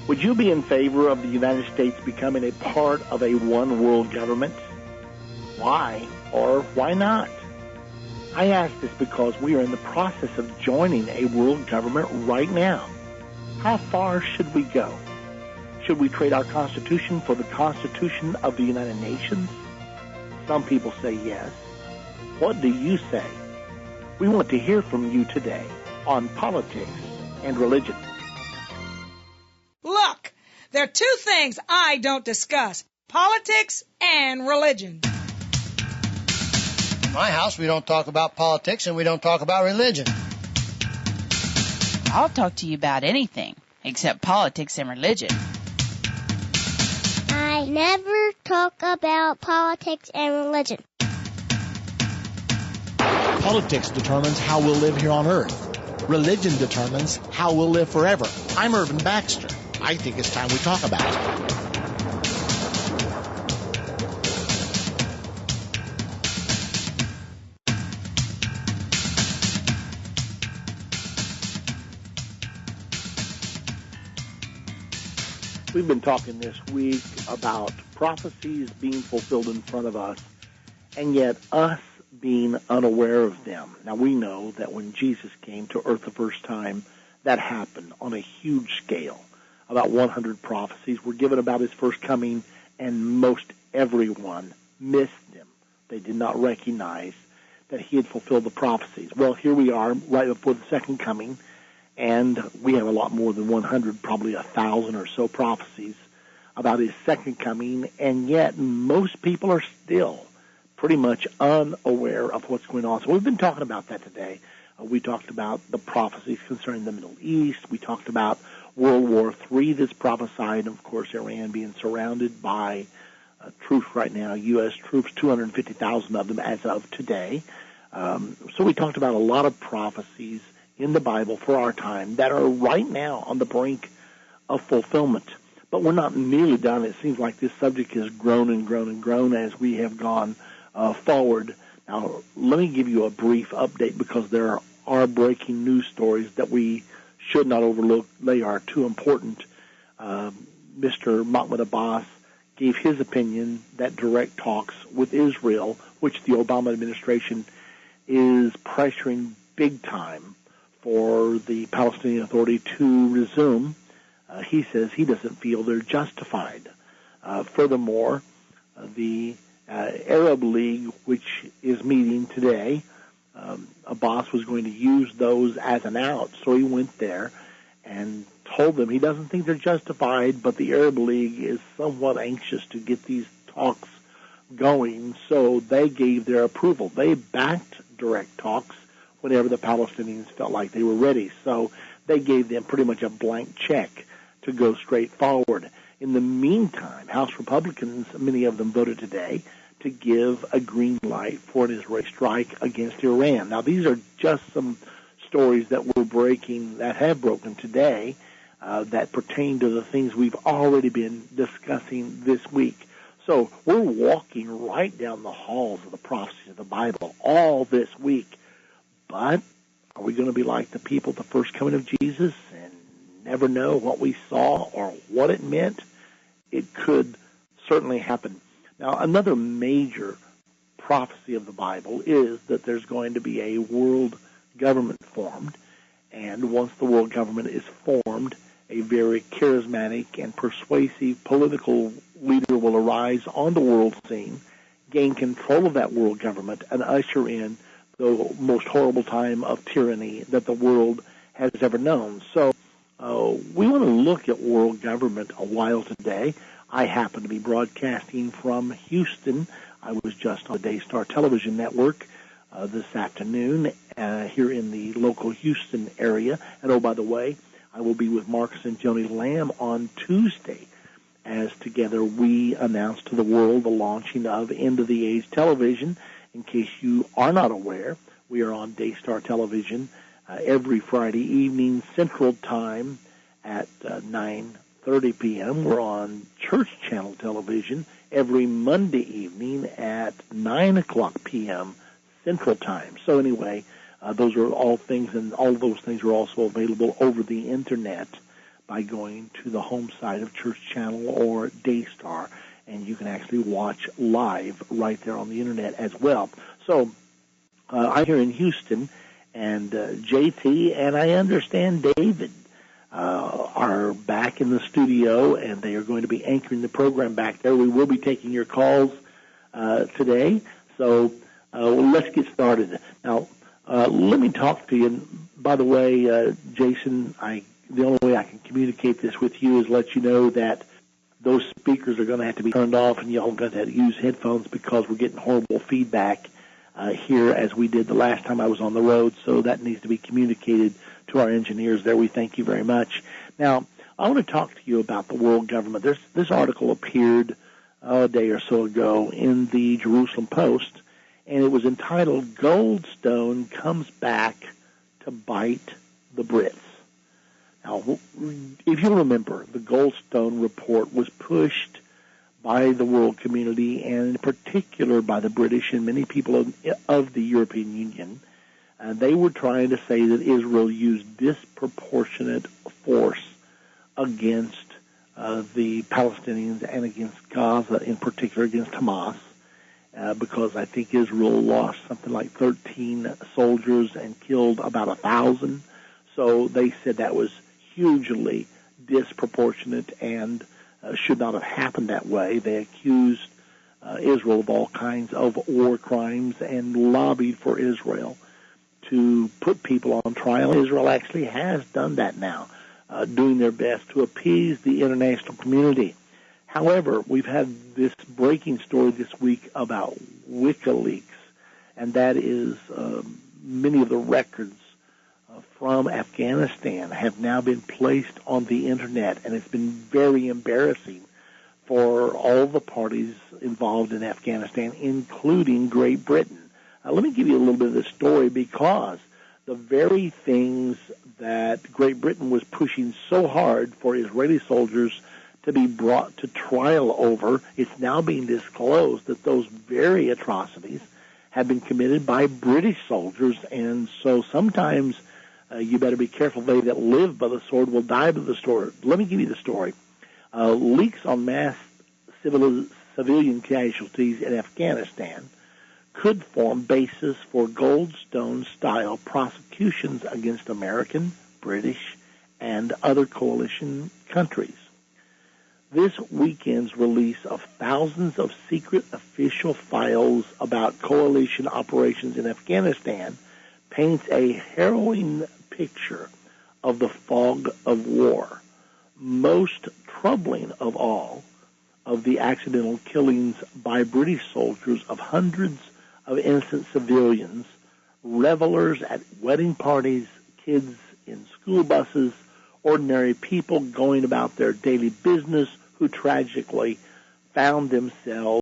Would you be in favor of the United States becoming a part of a one-world government? Why or why not? I ask this because we are in the process of joining a world government right now. How far should we go? Should we trade our Constitution for the Constitution of the United Nations? Some people say yes. What do you say? We want to hear from you today on politics and religion. Look, there are two things I don't discuss: politics and religion. In my house, we don't talk about politics and we don't talk about religion. I'll talk to you about anything except politics and religion. I never talk about politics and religion. Politics determines how we'll live here on earth. Religion determines how we'll live forever. I'm Irvin Baxter. I think it's time we talk about it. We've been talking this week about prophecies being fulfilled in front of us, and yet us being unaware of them. Now, we know that when Jesus came to earth the first time, that happened on a huge scale. About 100 prophecies were given about his first coming, and most everyone missed them. They did not recognize that he had fulfilled the prophecies. Well, here we are right before the second coming, and we have a lot more than 100, probably 1,000 or so prophecies about his second coming, and yet most people are still pretty much unaware of what's going on. So we've been talking about that today. We talked about the prophecies concerning the Middle East. We talked about World War III that's prophesied, and of course Iran being surrounded by troops right now, U.S. troops, 250,000 of them as of today. So we talked about a lot of prophecies in the Bible for our time that are right now on the brink of fulfillment. But we're not nearly done. It seems like this subject has grown and grown and grown as we have gone forward. Now, let me give you a brief update because there are breaking news stories that we should not overlook. They are too important. Mr. Mahmoud Abbas gave his opinion that direct talks with Israel, which the Obama administration is pressuring big time for the Palestinian Authority to resume. He says he doesn't feel they're justified. Furthermore, the Arab League, which is meeting today, Abbas was going to use those as an out, so he went there and told them he doesn't think they're justified, but the Arab League is somewhat anxious to get these talks going, so they gave their approval. They backed direct talks whenever the Palestinians felt like they were ready. So they gave them pretty much a blank check to go straight forward. In the meantime, House Republicans, many of them voted today to give a green light for an Israeli strike against Iran. Now, these are just some stories that we're breaking, that have broken today, that pertain to the things we've already been discussing this week. So we're walking right down the halls of the prophecies of the Bible all this week. But are we going to be like the people at the first coming of Jesus and never know what we saw or what it meant? It could certainly happen. Now, another major prophecy of the Bible is that there's going to be a world government formed, and once the world government is formed, a very charismatic and persuasive political leader will arise on the world scene, gain control of that world government, and usher in the most horrible time of tyranny that the world has ever known. So we want to look at world government a while today. I happen to be broadcasting from Houston. I was just on the Daystar Television Network this afternoon here in the local Houston area. And, oh, by the way, I will be with Marcus and Joni Lamb on Tuesday as together we announce to the world the launching of End of the Age Television. In case you are not aware, we are on Daystar Television every Friday evening Central Time at 9:30 p.m. We're on Church Channel Television every Monday evening at 9 o'clock p.m. Central Time. So anyway, those are all things, and all of those things are also available over the Internet by going to the home site of Church Channel or Daystar, and you can actually watch live right there on the Internet as well. So I'm here in Houston, and JT and I understand David are back in the studio, and they are going to be anchoring the program back there. We will be taking your calls today, so let's get started. Now, let me talk to you. And by the way, Jason, the only way I can communicate this with you is let you know that those speakers are going to have to be turned off, and y'all are going to have to use headphones because we're getting horrible feedback here as we did the last time I was on the road, so that needs to be communicated to our engineers there. We thank you very much. Now, I want to talk to you about the world government. This article appeared a day or so ago in the Jerusalem Post, and it was entitled, Goldstone Comes Back to Bite the Brits. Now, if you remember, the Goldstone report was pushed by the world community, and in particular by the British and many people of the European Union. They were trying to say that Israel used disproportionate force against the Palestinians and against Gaza, in particular against Hamas, because I think Israel lost something like 13 soldiers and killed about 1,000. So they said that was hugely disproportionate and should not have happened that way. They accused Israel of all kinds of war crimes and lobbied for Israel to put people on trial. Israel actually has done that now, doing their best to appease the international community. However, we've had this breaking story this week about WikiLeaks, and that is many of the records from Afghanistan have now been placed on the Internet, and it's been very embarrassing for all the parties involved in Afghanistan, including Great Britain. Let me give you a little bit of the story, because the very things that Great Britain was pushing so hard for Israeli soldiers to be brought to trial over, it's now being disclosed that those very atrocities have been committed by British soldiers, and so sometimes you better be careful. They that live by the sword will die by the sword. Let me give you the story. Leaks on mass civilian casualties in Afghanistan could form basis for Goldstone-style prosecutions against American, British, and other coalition countries. This weekend's release of thousands of secret official files about coalition operations in Afghanistan paints a harrowing picture of the fog of war. Most troubling of all, of the accidental killings by British soldiers of hundreds of innocent civilians, revelers at wedding parties, kids in school buses, ordinary people going about their daily business who tragically found themselves